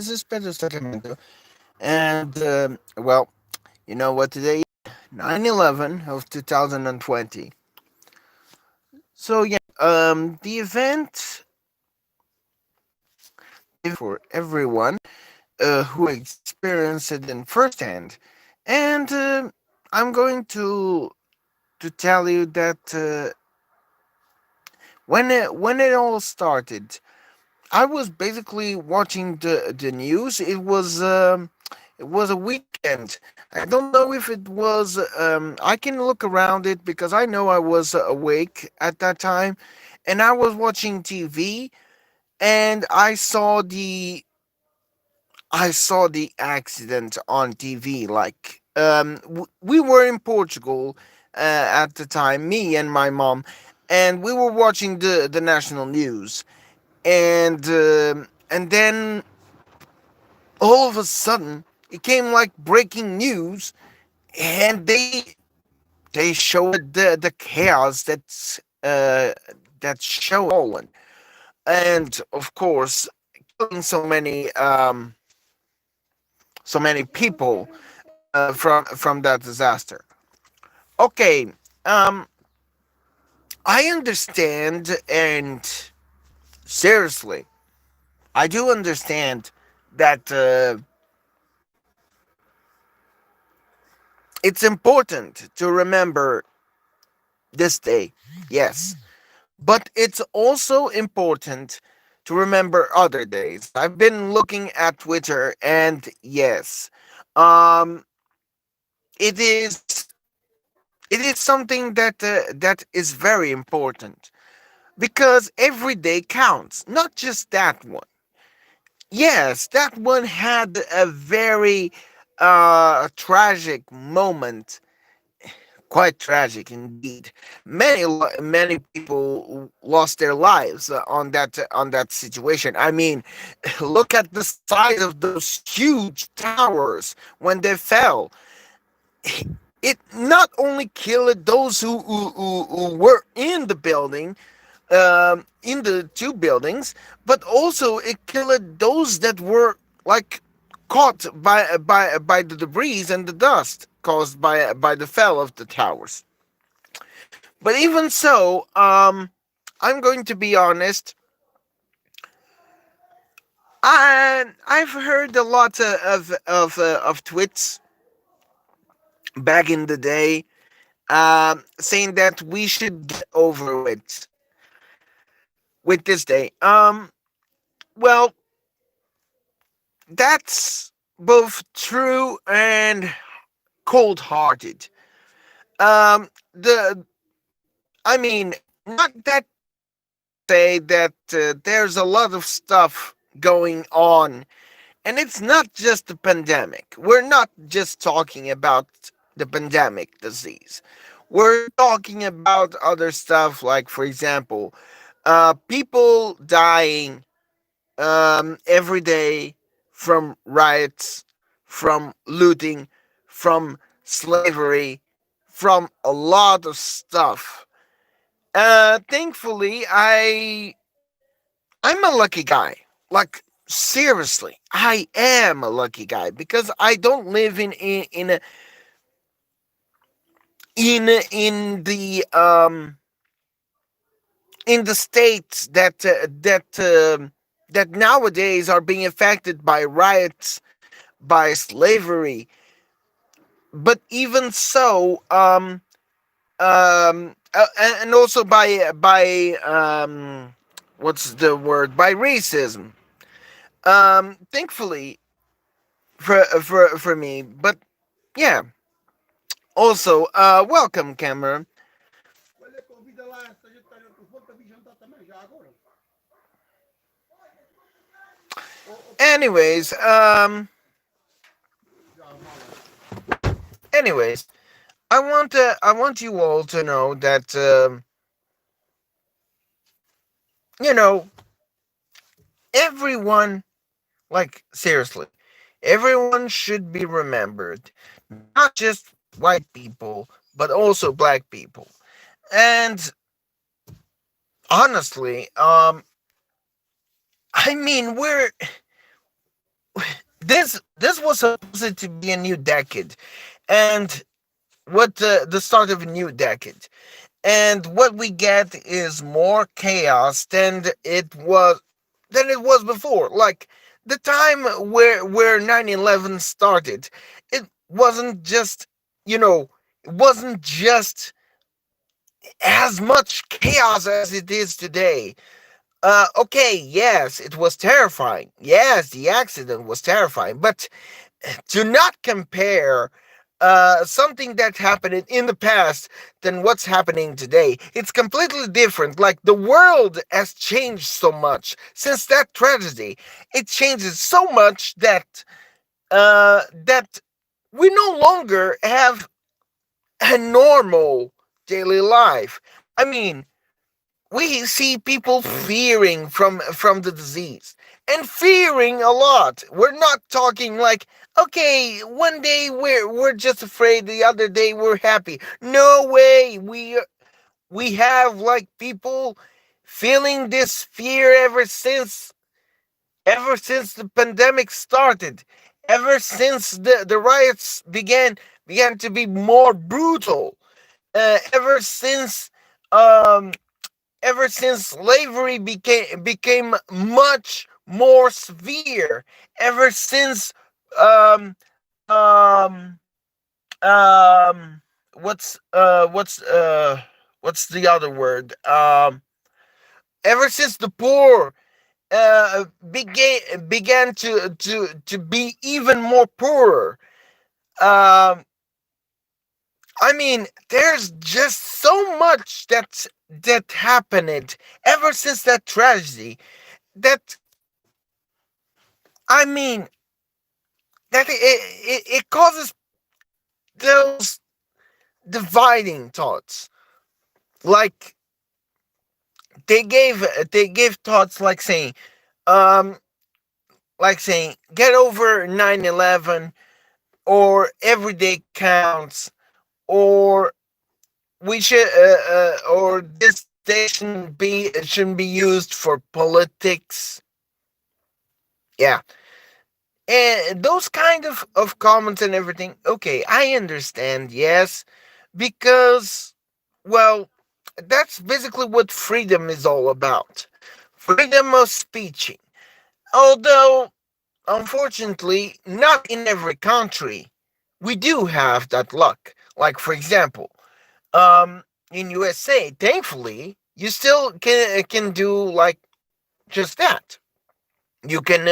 This is Pedro Sacramento, and well, you know what today is? 9/11 of 2020. So yeah, the event for everyone who experienced it in firsthand, and I'm going to tell you that when it all started, I was basically watching the news. It was a weekend. I don't know if it was. I can look around it because I know I was awake at that time, and I was watching TV, and I saw the accident on TV. Like we were in Portugal at the time, me and my mom, and we were watching the national news, and then all of a sudden it came like breaking news, and they showed the chaos that showed Poland, and of course killing so many people from that disaster. Okay, um I understand, and seriously, I do understand that it's important to remember this day, yes. But it's also important to remember other days. I've been looking at Twitter, and yes, um, it is something that is very important because every day counts, not just that one. Yes, that one had a very tragic moment, quite tragic indeed. Many people lost their lives on that situation. I mean, look at the size of those huge towers when they fell. It not only killed those who were in the building, in the two buildings, but also it killed those that were like caught by the debris and the dust caused by the fall of the towers. But even so, I'm going to be honest. I've heard a lot of tweets back in the day, saying that we should get over with this day. Well, that's both true and cold-hearted. The I mean, not that say that there's a lot of stuff going on, and it's not just the pandemic. We're not just talking about the pandemic disease. We're talking about other stuff, like, for example, people dying every day from riots, from looting, from slavery, from a lot of stuff. Thankfully, I'm a lucky guy. Like, seriously, I am a lucky guy because I don't live in the states that nowadays are being affected by riots, by slavery. But even so, and also by what's the word, by racism. Thankfully for me, but yeah. Also, welcome, Cameron. Anyways, anyways, I want you all to know that you know everyone, like, seriously, everyone should be remembered, not just white people, but also black people. And honestly, I mean, this was supposed to be a new decade, and what the start of a new decade, and what we get is more chaos than it was before. Like the time where 9/11 started, it wasn't just, you know, it wasn't just as much chaos as it is today. Okay, yes, it was terrifying. Yes, the accident was terrifying, but do not compare something that happened in the past than what's happening today. It's completely different. Like the world has changed so much since that tragedy. It changes so much that we no longer have a normal daily life. I mean, we see people fearing from the disease, and fearing a lot. We're not talking like, okay, one day we're just afraid, the other day we're happy. No way. We have like people feeling this fear ever since the pandemic started, ever since the riots began to be more brutal, ever since um slavery became much more severe, ever since um um um what's the other word, ever since the poor began to be even more poorer. um I mean, there's just so much that happened ever since that tragedy, that I mean, that it causes those dividing thoughts. Like they gave thoughts um get over 9/11, or every day counts, or or this day shouldn't be used for politics. Yeah, and those kind of comments and everything. Okay, I understand. Yes, because, well, that's basically what freedom is all about. Freedom of speech. Although, unfortunately, not in every country we do have that luck. Like, for example, in USA, thankfully, you still can do like just that. You can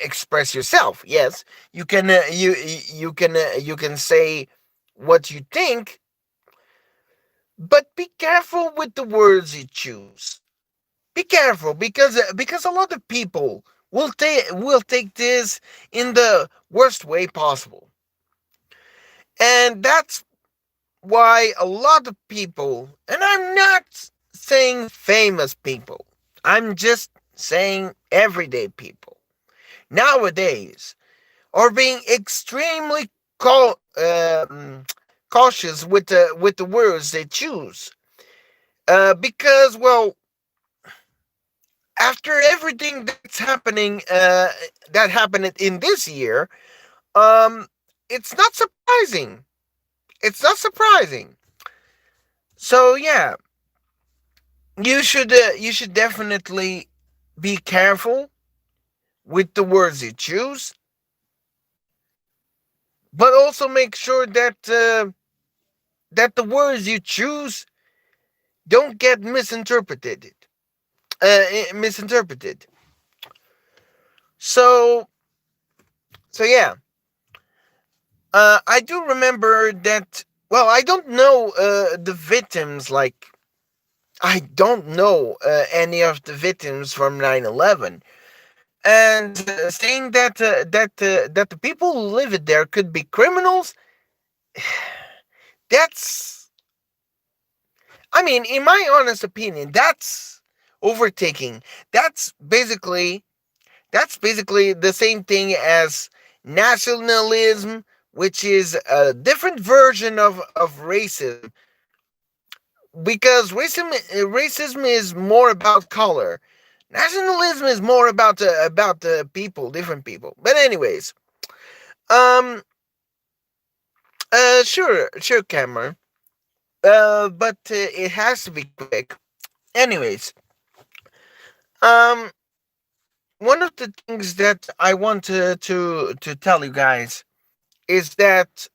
express yourself. Yes, you can say what you think, but be careful with the words you choose. Be careful, because a lot of people will take this in the worst way possible, and that's why a lot of people, and I'm not saying famous people, I'm just saying everyday people nowadays are being extremely cautious with the words they choose, because, well, after everything that happened in this year, um it's not surprising. It's not surprising. So yeah, you should definitely be careful with the words you choose, but also make sure that the words you choose don't get misinterpreted. So yeah, I do remember that. Well, I don't know the victims. Like, I don't know any of the victims from 9/11, and saying that the people who live there could be criminals. That's, I mean, in my honest opinion, that's overtaking. That's basically that's basically the same thing as nationalism, which is a different version of racism, because racism is more about color. Nationalism is more about the people, different people. But anyways, um, sure, Cameron. But it has to be quick. Anyways, um, one of the things that I want to tell you guys is that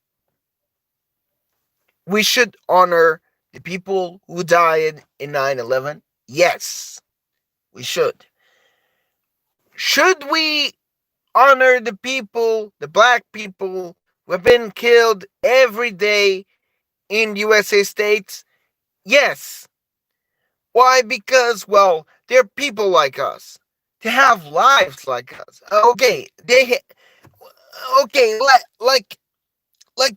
we should honor the people who died in 9/11. Yes, we should. Should we honor the people, the black people who have been killed every day in USA states? Yes. Why? Because, well, they're people like us. They have lives like us. Okay, okay, like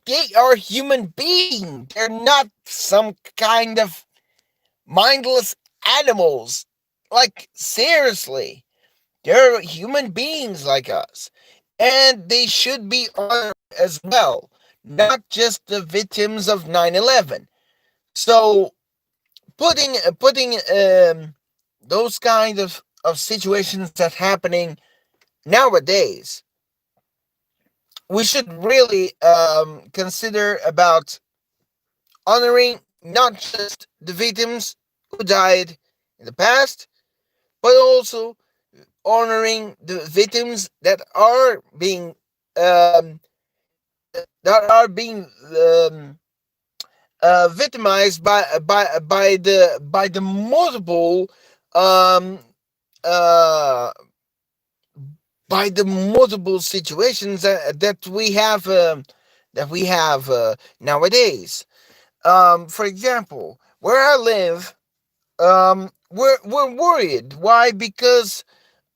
they are human beings. They're not some kind of mindless animals. Like, seriously, they're human beings like us. And they should be honored as well, not just the victims of 9/11. So, putting those kind of situations that happening nowadays, we should really consider about honoring not just the victims who died in the past, but also honoring the victims um, that are being victimized by the multiple um, uh, situations that we have nowadays. For example, where I live, we're worried. Why? Because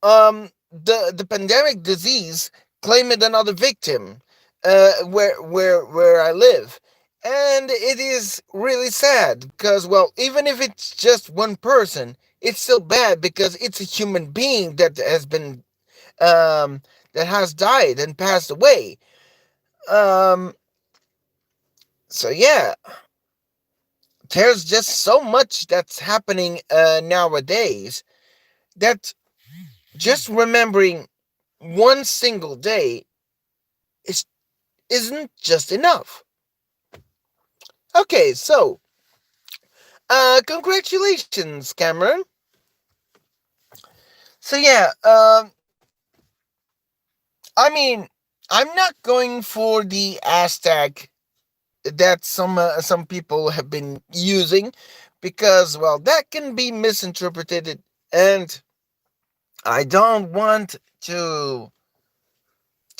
the pandemic disease claimed another victim where I live. And it is really sad because, well, even if it's just one person, it's still bad because it's a human being um, that has died and passed away. Um, so yeah, there's just so much that's happening nowadays that just remembering one single day is isn't just enough. Okay, so congratulations, Cameron. So yeah, I mean, I'm not going for the hashtag that some people have been using because, well, that can be misinterpreted, and I don't want to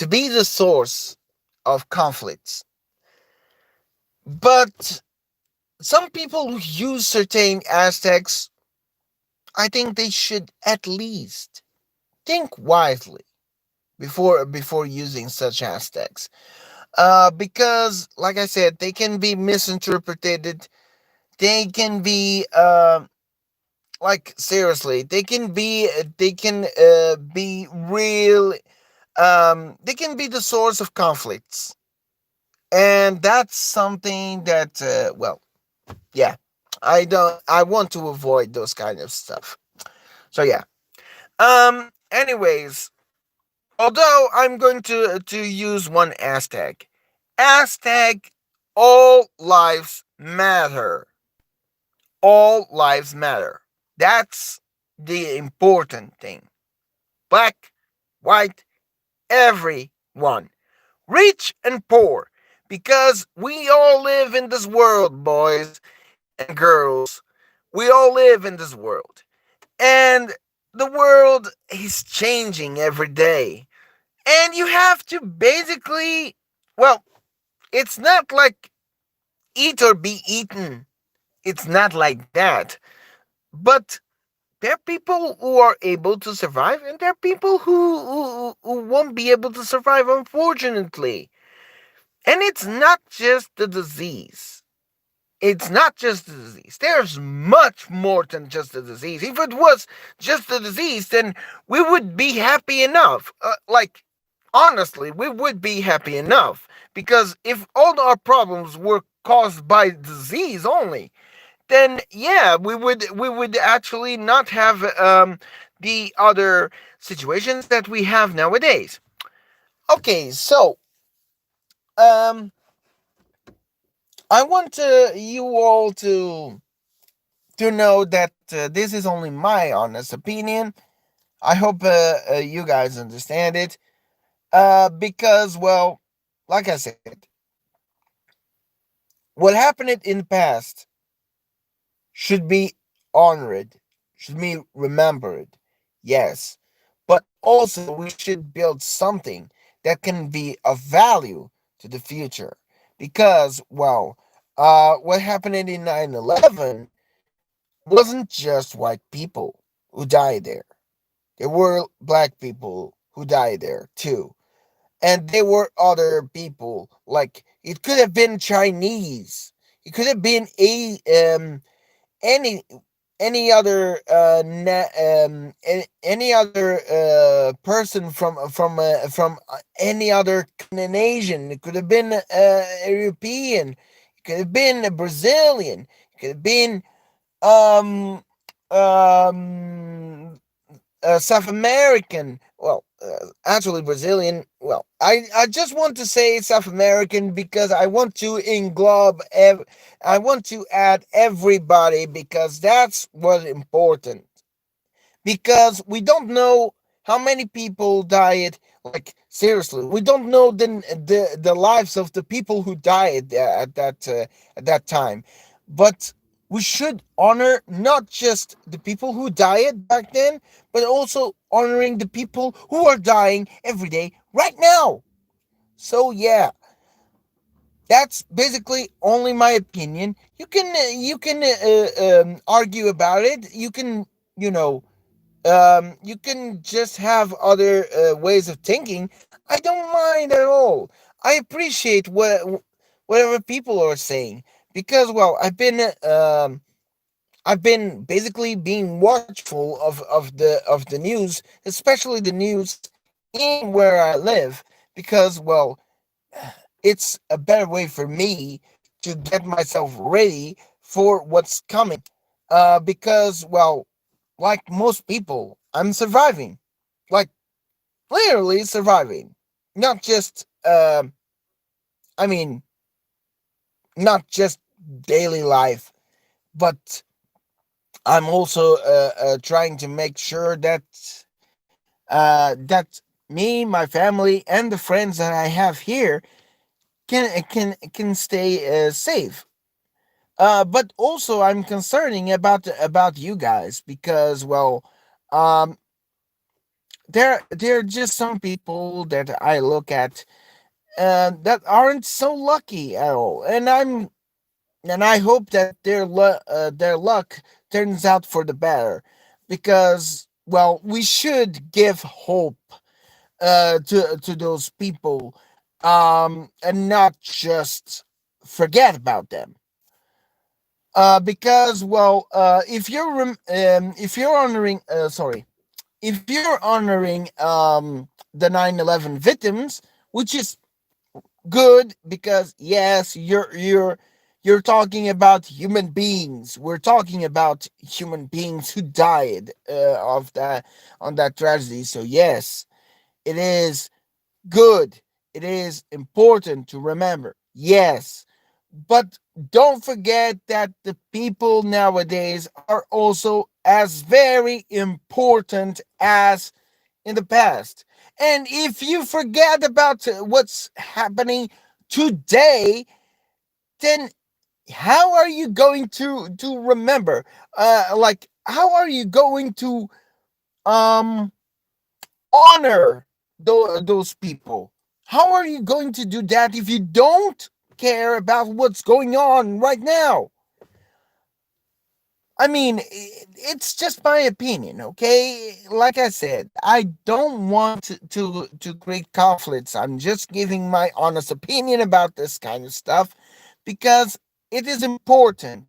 be the source of conflicts. But some people who use certain hashtags, I think they should at least think wisely before using such hashtags. Because, like I said, they can be misinterpreted. They can be like, seriously, they can be real. They can be the source of conflicts, and that's something that well, yeah, I want to avoid those kind of stuff. So yeah. Anyways, although I'm going to use one hashtag, hashtag all lives matter. All lives matter. That's the important thing. Black, white, everyone, rich and poor, because we all live in this world, boys and girls. We all live in this world. And the world is changing every day. And you have to basically, well, it's not like eat or be eaten. It's not like that. But there are people who are able to survive, and there are people who won't be able to survive, unfortunately. And it's not just the disease. It's not just the disease. There's much more than just the disease. If it was just the disease, then we would be happy enough. Honestly, we would be happy enough. Because if all our problems were caused by disease only, then yeah, we would actually not have the other situations that we have nowadays. Okay, so um, I want you all to know that this is only my honest opinion. I hope you guys understand it. Because, well, like I said, what happened in the past should be honored, should be remembered, yes. But also, we should build something that can be of value to the future. Because, well, what happened in 9/11 wasn't just white people who died there. There were black people who died there too. And there were other people, like it could have been Chinese. It could have been any any other any other person from any other Asian. It could have been a European. It could have been a Brazilian. It could have been um um South American. Well, actually Brazilian. Well, I just want to say South American because I want to I want to add everybody because that's what's important. Because we don't know how many people died. Like seriously, we don't know the lives of the people who died at that time. But we should honor not just the people who died back then, but also honoring the people who are dying every day right now. So yeah, that's basically only my opinion. You can argue about it. You can, you know, you can just have other ways of thinking. I don't mind at all. I appreciate whatever people are saying because, well, I've been basically being watchful of the news, especially the news in where I live, because, well, it's a better way for me to get myself ready for what's coming. Because, well, like most people, I'm surviving. Like, literally surviving. Not just, I mean, not just daily life, but I'm also trying to make sure that me, my family, and the friends that I have here can stay safe. But also, I'm concerning about you guys because, well, um, there are just some people that I look at that aren't so lucky at all, and I hope that their luck turns out for the better, because, well, we should give hope to those people, and not just forget about them. Because, well, if you're honoring if you're honoring the 9/11 victims, which is good, because yes, you're talking about human beings. We're talking about human beings who died of that on that tragedy. So yes, it is good. It is important to remember. Yes. But don't forget that the people nowadays are also as very important as in the past. And if you forget about what's happening today, then how are you going to remember? Like, how are you going to um honor those people? How are you going to do that if you don't care about what's going on right now? I mean, it's just my opinion, okay? Like I said, I don't want to create conflicts. I'm just giving my honest opinion about this kind of stuff because it is important.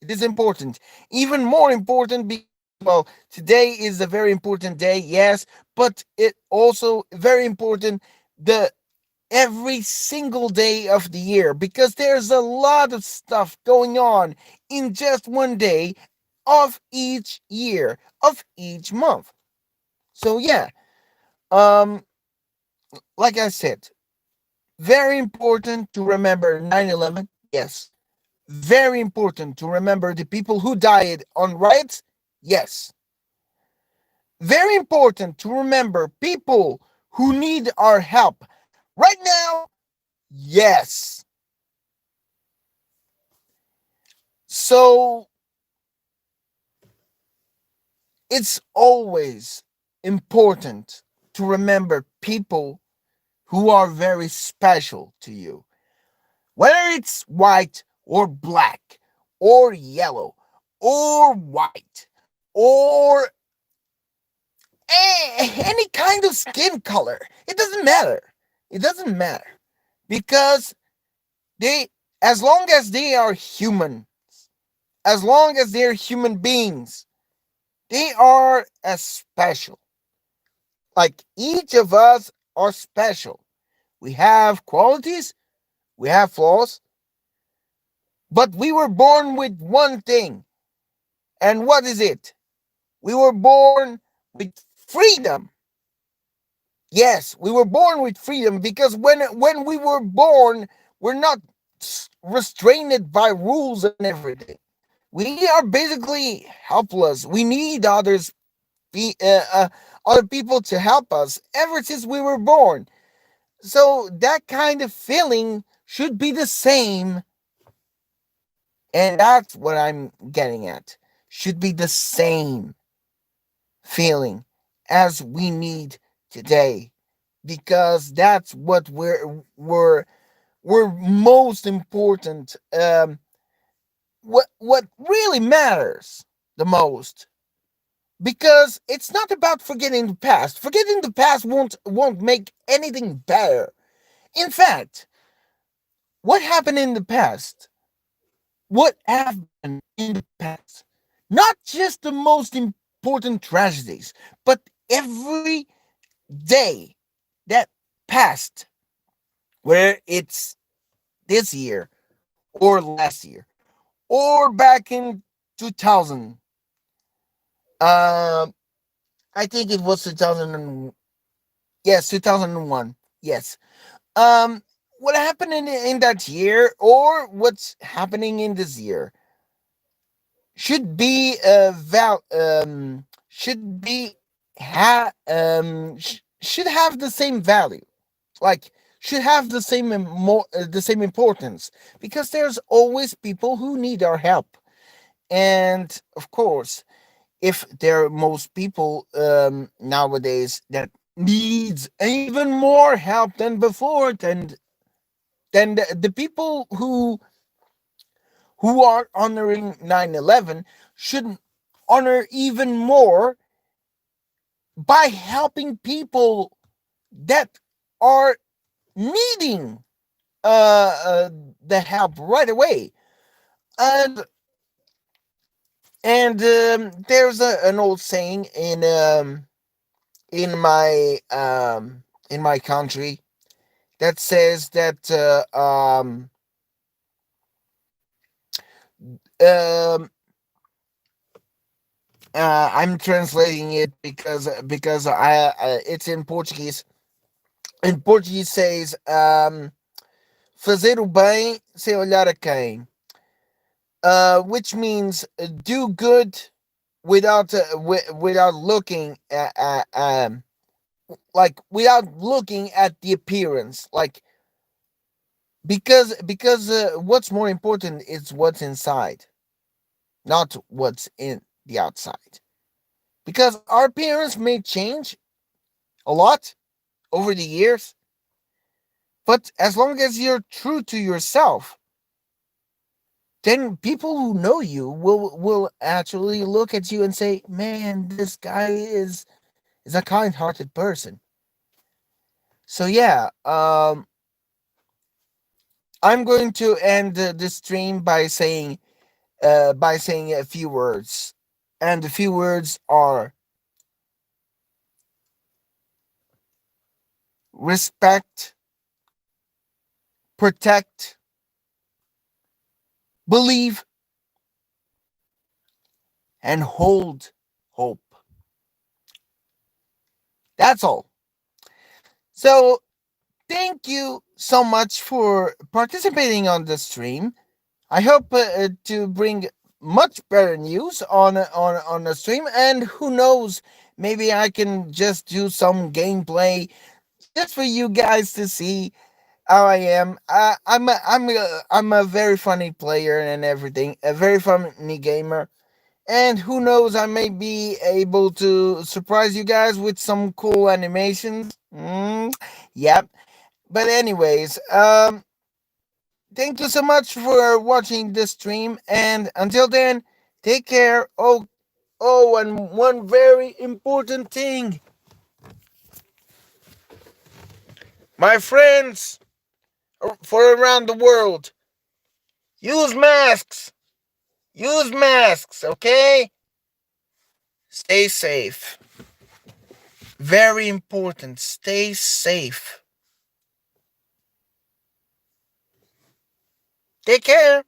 It is important. Even more important because, well, today is a very important day, yes, but it also very important the every single day of the year, because there's a lot of stuff going on in just one day of each year, of each month. So yeah, um, like I said, very important to remember 9/11. Yes. Very important to remember the people who died on riots. Yes. Very important to remember people who need our help right now. Yes. So it's always important to remember people who are very special to you, whether it's white or black or yellow or white or any kind of skin color. It doesn't matter. It doesn't matter because they, as long as they are human, as long as they're human beings, they are as special. Like each of us are special. We have qualities, we have flaws, but we were born with one thing. And what is it? We were born with freedom. Yes, we were born with freedom because when we were born, we're not restrained by rules and everything. We are basically helpless. We need be, uh, uh, other people to help us ever since we were born. So that kind of feeling should be the same, and that's what I'm getting at. Should be the same feeling as we need today, because that's what we're most important. What really matters the most, because it's not about forgetting the past. Forgetting the past won't make anything better. In fact, what happened in the past, what happened in the past, not just the most important tragedies, but every day that passed, where it's this year or last year or back in 2000, uh, I think it was 2000 yes, 2001. Yes. What happened in that year or what's happening in this year should be should be should have the same value, like should have the same the same importance, because there's always people who need our help. And of course, if there are most people nowadays that needs even more help than before, then the people who are honoring 9/11 should honor even more by helping people that are needing uh, uh the help right away. And there's an old saying in my country that says that um I'm translating it because it's in Portuguese. In Portuguese says fazer o bem sem olhar a quem, which means do good without looking like without looking at the appearance, like because what's more important is what's inside, not what's in the outside. Because our appearance may change a lot over the years, but as long as you're true to yourself, then people who know you will actually look at you and say, "Man, this guy is a kind-hearted person." So yeah, I'm going to end the stream by saying a few words, and the few words are respect, protect, believe, and hold hope. That's all. So thank you so much for participating on the stream. I hope to bring much better news on the stream, and who knows, maybe I can just do some gameplay just for you guys to see how I am. I'm a very funny player and everything, a very funny gamer. And who knows, I may be able to surprise you guys with some cool animations. Yep. But anyways, thank you so much for watching this stream, and until then, take care. Oh, and one very important thing, my friends for around the world, use masks. Use masks, okay? Stay safe. Very important. Stay safe. Take care.